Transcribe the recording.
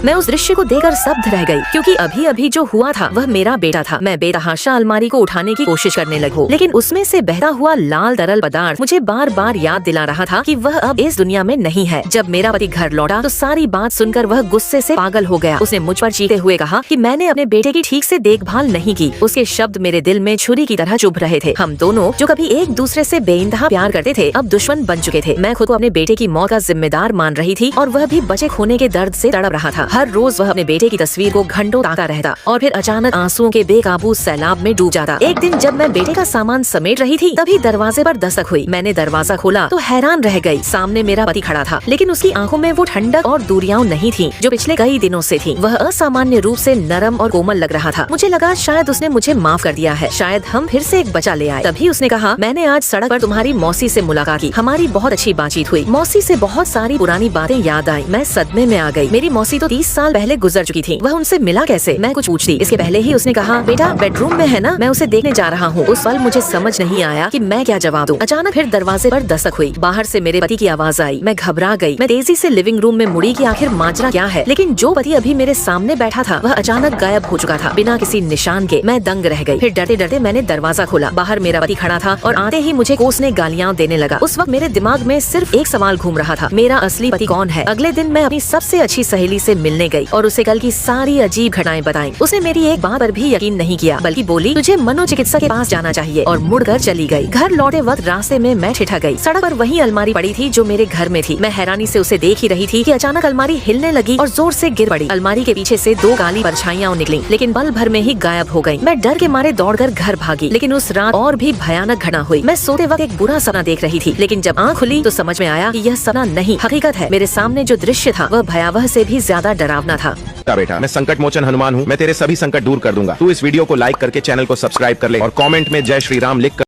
मैं उस दृश्य को देखकर स्तब्ध रह गई, क्योंकि अभी अभी जो हुआ था वह मेरा बेटा था। मैं बेतहाशा अलमारी को उठाने की कोशिश करने लगो, लेकिन उसमें से बहता हुआ लाल तरल पदार्थ मुझे बार बार याद दिला रहा था कि वह अब इस दुनिया में नहीं है। जब मेरा पति घर लौटा तो सारी बात सुनकर वह गुस्से से पागल हो गया। उसने मुझ पर चीखते हुए कहा कि मैंने अपने बेटे की ठीक से देखभाल नहीं की। उसके शब्द मेरे दिल में छुरी की तरह चुभ रहे थे। हम दोनों जो कभी एक दूसरे से बेइंतहा प्यार करते थे, अब दुश्मन बन चुके थे। मैं खुद को अपने बेटे की मौत का जिम्मेदार मान रही थी और वह भी बचे खोने के दर्द से तड़प रहा था। हर रोज वह अपने बेटे की तस्वीर को घंटों ताकता रहता और फिर अचानक आंसुओं के बेकाबू सैलाब में डूब जाता। एक दिन जब मैं बेटे का सामान समेट रही थी, तभी दरवाजे पर दस्तक हुई। मैंने दरवाजा खोला तो हैरान रह गई। सामने मेरा पति खड़ा था, लेकिन उसकी आंखों में वो ठंडक और दूरियां नहीं थी जो पिछले कई दिनों से थी। वह असामान्य रूप से नरम और कोमल लग रहा था। मुझे लगा शायद उसने मुझे माफ कर दिया है, शायद हम फिर से एक बचा ले आए। तभी उसने कहा, मैंने आज सड़क पर तुम्हारी मौसी से मुलाकात की, हमारी बहुत अच्छी बातचीत हुई। मौसी से बहुत सारी पुरानी बातें याद आई। मैं सदमे में आ गई। मेरी मौसी तो 30 साल पहले गुजर चुकी थी। वह उनसे मिला कैसे? मैं कुछ पूछती, इसके पहले ही उसने कहा, बेटा बेडरूम में है ना, मैं उसे देखने जा रहा हूँ। उस पल मुझे समझ नहीं आया कि मैं क्या जवाब दूं। अचानक फिर दरवाजे पर दस्तक हुई। बाहर से मेरे पति की आवाज आई। मैं घबरा गई। मैं तेजी से लिविंग रूम में मुड़ी कि आखिर माजरा क्या है, लेकिन जो पति अभी मेरे सामने बैठा था वह अचानक गायब हो चुका था, बिना किसी निशान के। मैं दंग रह गई। फिर डरते डरते मैंने दरवाजा खोला। बाहर मेरा पति खड़ा था और आते ही मुझे कोसने गालियां देने लगा। उस वक्त मेरे दिमाग में सिर्फ एक सवाल घूम रहा था, मेरा असली पति कौन है? अगले दिन मैं अपनी सबसे अच्छी सहेली से मिलने गई और उसे कल की सारी अजीब घटनाएं बताई। उसने मेरी एक बात पर भी यकीन नहीं किया, बल्कि बोली, तुझे मनोचिकित्सक के पास जाना चाहिए, और मुड़कर चली गई। घर लौटे वक्त रास्ते में मैं ठिठक गई। सड़क पर वही अलमारी पड़ी थी जो मेरे घर में थी। मैं हैरानी से उसे देख ही रही थी कि अचानक अलमारी हिलने लगी और जोर से गिर पड़ी। अलमारी के पीछे से 2 काली परछाइयां निकली, लेकिन पल भर में ही गायब हो गयी। मैं डर के मारे दौड़कर घर भागी, लेकिन उस रात और भी भयानक घटना हुई। मैं सोते वक्त एक बुरा सपना देख रही थी, लेकिन जब आँख खुली तो समझ में आया कि यह सपना नहीं, हकीकत है। मेरे सामने जो दृश्य था वह भयावह से भी ज्यादा डरावना था। बेटा, मैं संकट मोचन हनुमान हूँ। मैं तेरे सभी संकट दूर कर दूंगा। तू इस वीडियो को लाइक करके चैनल को सब्सक्राइब कर ले और कमेंट में जय श्री राम लिख कर